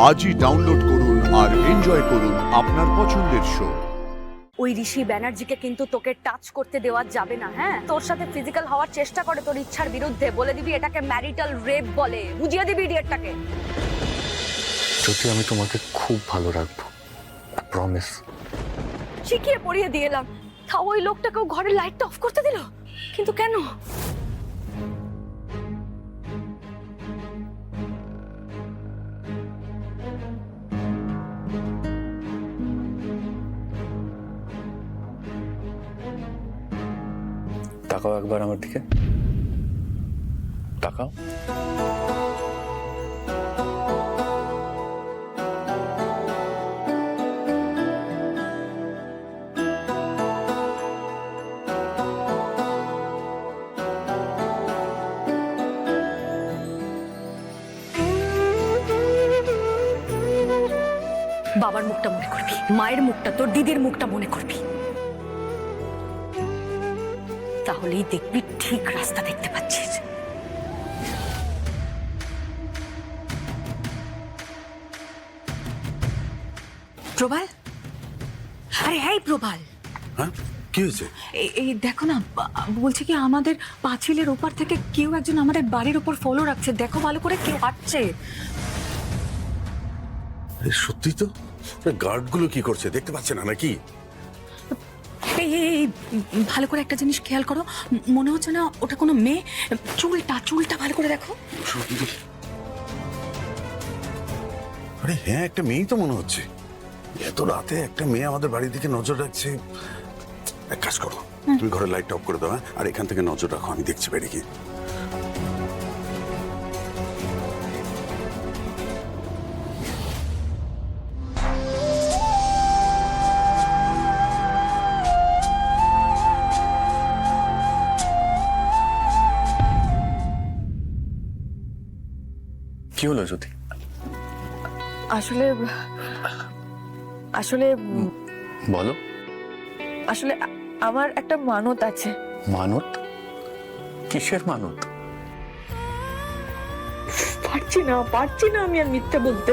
আজই ডাউনলোড করুন আর এনজয় করুন আপনার পছন্দের শো। ওই ঋষি ব্যানার্জিকে কিন্তু তোকে টাচ করতে দেওয়া যাবে না। হ্যাঁ, তোর সাথে ফিজিক্যাল হওয়ার চেষ্টা করে তোর ইচ্ছার বিরুদ্ধে, বলে দিবি এটাকে ম্যারিটাল রেপ বলে, বুঝিয়ে দিবি ইডিয়েটটাকে। যদি আমি তোমাকে খুব ভালো রাখবো, প্রমিস। শিখিয়ে পড়িয়ে দিয়ে এলাম, তাও ওই লোকটাকেও ঘরের লাইটটা অফ করতে দিল, কিন্তু কেন? তাকাও একবার আমার দিকে, তাকাও। বাবার মুখটা মনে করবি, মায়ের মুখটা, তোর দিদির মুখটা মনে করবি, তাহলেই দেখবি ঠিক রাস্তা দেখতে পাচ্ছিস। প্রবাল, আরে হ্যাঁ প্রবাল, হ্যাঁ কি হয়েছে? এই দেখো না, বলছে কি আমাদের পাঁচিলের ওপার থেকে কেউ একজন আমাদের বাড়ির উপর ফলো রাখছে, দেখো ভালো করে, কেউ আসছে। সত্যি তো, গার্ডগুলো কি করছে দেখতে পাচ্ছে না নাকি? এই ভালো করে একটা জিনিস খেয়াল করো, মনে হচ্ছে না ওটা কোনো মেয়ে। চুলটা ভালো করে দেখো। আরে হ্যাঁ, একটা মেয়েই তো মনে হচ্ছে। এত রাতে একটা মেয়ে আমাদের বাড়ির দিকে নজর রাখছে। এক কাজ করো, তুমি ঘরের লাইটটা অফ করে দাও, হ্যাঁ? আর এখান থেকে নজর রাখো, আমি দেখছি বাইরে কি। কি হলো জ্যোতি? আসলে আসলে বলো। আসলে আমার একটা মানত আছে। মানত? কিসের মানত? পারছি না আমি আর মিথ্যে বলতে।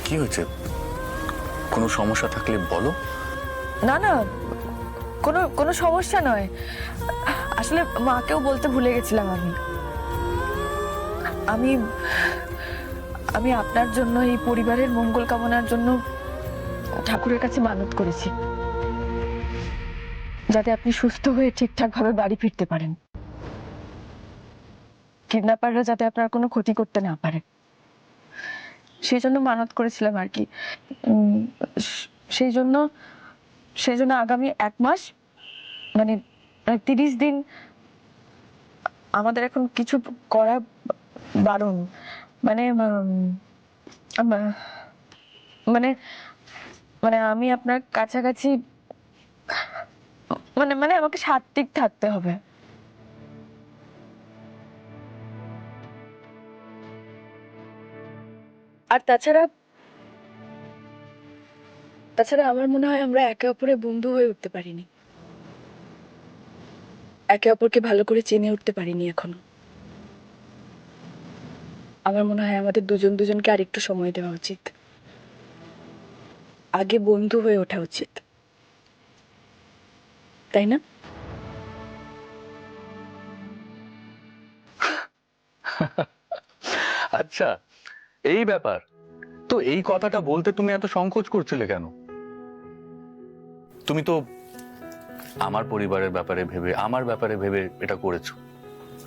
কি হয়েছে? কোনো সমস্যা থাকলে বলো। না, কোনো সমস্যা নয়। আসলে মাকেও বলতে ভুলে গেছিলাম। আমি আমি আপনার জন্য, এই পরিবারের মঙ্গল কামনার জন্য ঠাকুরের কাছে মানত করেছি, যাতে আপনি সুস্থ হয়ে ঠিকঠাক ভাবে বাড়ি ফিরতে পারেন, কিডন্যাপাররা যাতে আপনার কোনো ক্ষতি করতে না পারে, সেই জন্য মানত করেছিলাম আর কি। সেই জন্য আগামী 1 মাস, মানে 30 দিন আমাদের এখন কিছু করা বারণ। মানে মানে মানে আমি আপনার কাছাকাছি, মানে আমাকে সাত্ত্বিক থাকতে হবে। আর তাছাড়া আমার মনে হয় আমরা একে অপরের বন্ধু হয়ে উঠতে পারিনি, একে অপরকে ভালো করে চিনে উঠতে পারিনি এখনো। আমার মনে হয় আমাদের দুজনকে আরেকটু সময় দেওয়া উচিত, আগে বন্ধু হয়ে ওঠা উচিত, তাই না? আচ্ছা, এই ব্যাপার। তো এই কথাটা বলতে তুমি এত সংকোচ করছিলে কেন? তুমি তো আমার পরিবারের ব্যাপারে ভেবে, আমার ব্যাপারে ভেবে এটা করেছো।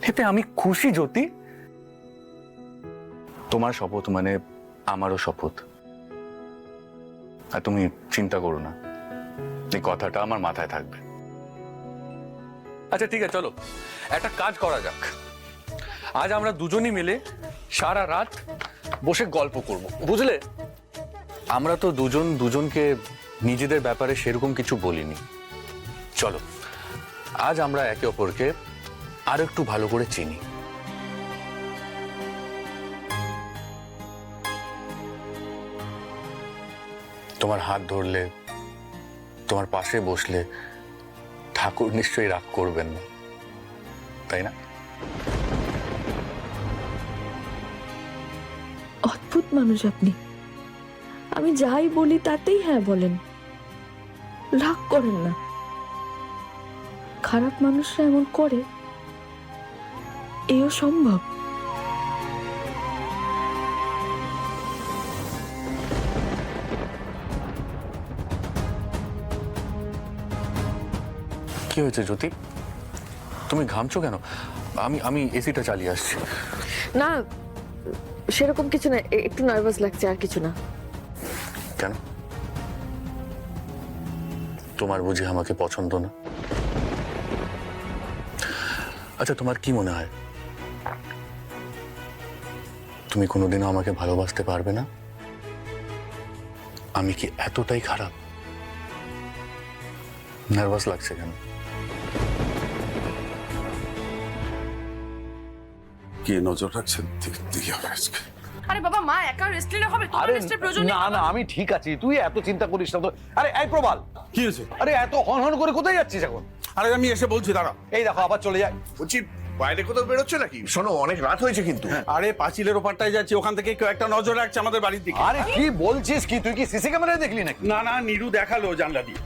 এতে আমি খুশি জ্যোতি। তোমার শপথ মানে আমারও শপথ। আর তুমি চিন্তা করো না, এই কথাটা আমার মাথায় থাকবে। আচ্ছা ঠিক আছে, চলো একটা কাজ করা যাক। আজ আমরা দুজনই মিলে সারা রাত বসে গল্প করব, বুঝলে? আমরা তো দুজনকে নিজেদের ব্যাপারে সেরকম কিছু বলিনি। চলো আজ আমরা একে অপরকে আর একটু ভালো করে চিনি। তোমার হাত ধরলে, তোমার পাশে বসলে ঠাকুর নিশ্চয়ই রাগ করবেন না, তাই না? অদ্ভুত মানুষ আপনি। আমি যাই বলি তাতেই হ্যাঁ বলেন, রাগ করেন না। খারাপ মানুষরা এমন করে, এও সম্ভব? কি হয়েছে জ্যোতি, তুমি ঘামছো কেন? আমি আমি এসিটা চালিয়ে আসছি। না, সেরকম কিছু না, একটু নার্ভাস লাগছে, আর কিছু না। কেন? তোমার বুঝি আমাকে পছন্দ না? আচ্ছা, তোমার কি মনে হয় তুমি কোনোদিনও আমাকে ভালোবাসতে পারবে না? আমি কি এতটাই খারাপ? নার্ভাস লাগছে কেন? কি নজর রাখছেন? দেখি হবে আজকে। আরে বাবা, মা একা রেস্ট নিলে হবে? তোমার আরে রেস্টের প্রয়োজন নেই। না না, আমি ঠিক আছি, তুই এত চিন্তা করিস না তো। আরে এই প্রবাল, কি হয়েছে? আরে এত হন হন করে কোথায় যাচ্ছিস এখন? আরে আমি এসে বলছি, দাঁড়া। এই দেখো আবার চলে যায়। বলছি বাইরে কোথাও বেরোচ্ছে নাকি? শোনো, অনেক রাত হয়েছে কিন্তু। আরে পাঁচিলের ওপারটায় যাচ্ছি, ওখান থেকে কেউ একটা নজর রাখছে আমাদের বাড়ির দিকে। আরে কি বলছিস কি? তুই কি সিসি ক্যামেরায় দেখলি নাকি? না না, নিরু দেখালো জানলা দিয়ে।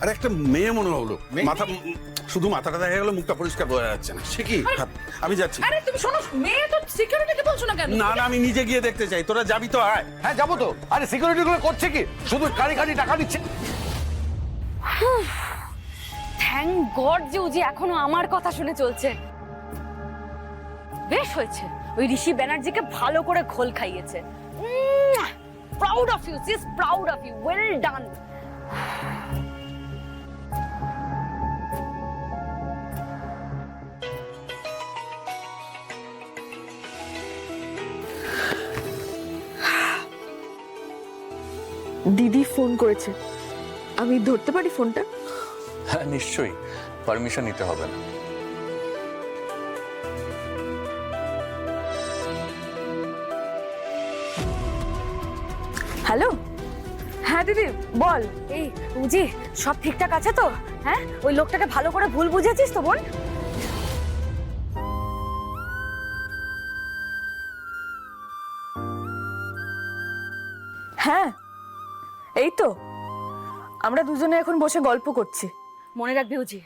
আরে একটা মেয়ে মনে হলো, মাথা শুধু মাথাটা দেখা গেল, মুখটা পরিষ্কার বোঝা যাচ্ছে না। সে কি? আমি যাচ্ছি। আরে তুমি শোনো, মেয়ে তো সিকিউরিটিকে বলছো না কেন? না না, আমি নিজে গিয়ে দেখতে চাই। তোরা যাবি তো আয়। হ্যাঁ যাবো তো। আরে সিকিউরিটি গুলো করছে কি? শুধু কারি কারি টাকা দিচ্ছে। থ্যাংক গড যে উজি এখনো আমার কথা শুনে চলছে। বেশ হয়েছে, ওই ঋষি ব্যানার্জিকে ভালো করে ঘোল খাইয়েছে। Proud of you sis, proud of you, well done. দিদি ফোন করেছে, আমি ধরতে পারি ফোনটা? হ্যাঁ নিশ্চয়ই, পারমিশন নিতে হবে না। হ্যালো, হ্যাঁ দিদি বল। এই উজি, সব ঠিকঠাক আছে তো? হ্যাঁ, ওই লোকটাকে ভালো করে ভুল বুঝেছিস তো বোন? হ্যাঁ, এই তো আমরা দুজনে এখন বসে গল্প করছি। মনে রাখবি উজি,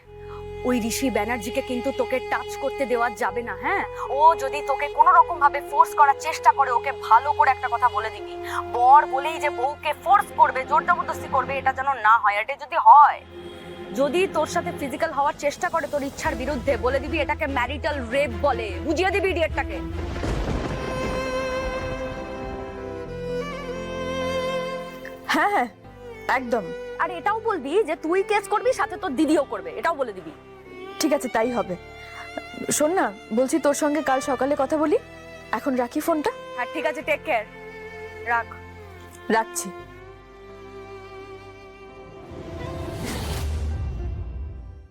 ওই ঋষি ব্যানার্জিকে কিন্তু তোকে টাচ করতে দেওয়া যাবে না। হ্যাঁ, ও যদি তোকে কোনো রকম ভাবে ফোর্স করার চেষ্টা করে, ওকে ভালো করে একটা কথা বলে দিবি, বর বলেই যে বউকে ফোর্স করবে, জোর জবরদস্তি করবে, এটা যেন না হয়। এটা যদি হয়, যদি তোর সাথে ফিজিক্যাল হওয়ার চেষ্টা করে তোর ইচ্ছার বিরুদ্ধে, বলে দিবি এটাকে ম্যারিটাল রেপ বলে, বুঝিয়ে দিবি ইডিয়েটটাকে। হ্যাঁ হ্যাঁ একদম। আর এটাও বলবি যে তুই কেস করবি, সাথে তোর দিদিও করবে, এটাও বলে দিবি। ঠিক আছে, তাই হবে। শোন না, বলছি তোর সঙ্গে কাল সকালে কথা বলি, এখন রাখি ফোনটা। হ্যাঁ ঠিক আছে, টেক কেয়ার, রাখ। রাখছি।